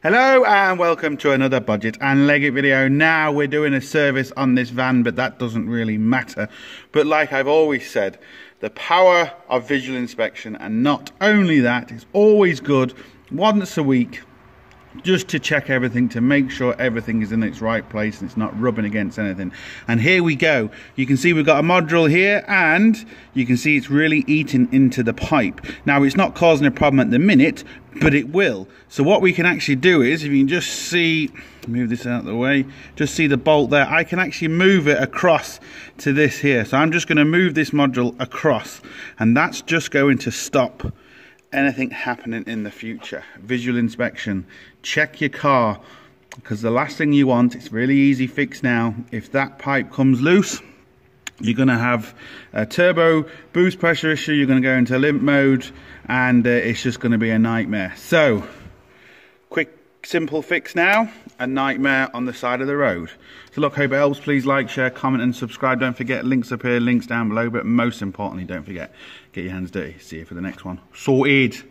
Hello and welcome to another Bodgit and Leggit video. Now we're doing a service on this van, but that doesn't really matter. But like I've always said, the power of visual inspection, and not only that, it's always good once a week just to check everything, to make sure everything is in its right place and it's not rubbing against anything. And here we go. You can see we've got a module here, and you can see it's really eating into the pipe. Now it's not causing a problem at the minute, but it will. So what we can actually do is, if you can just see, move this out of the way, just see the bolt there, I can actually move it across to this here. So I'm just going to move this module across, and that's just going to stop anything happening in the future. Visual inspection, check your car, because the last thing you want, it's really easy fix now, if that pipe comes loose, you're going to have a turbo boost pressure issue, you're going to go into limp mode, and it's just going to be a nightmare. So quick simple fix now, a nightmare on the side of the road. So look, hope it helps. Please like, share, comment and subscribe. Don't forget, links up here, links down below, but most importantly, don't forget, get your hands dirty. See you for the next one. Sorted.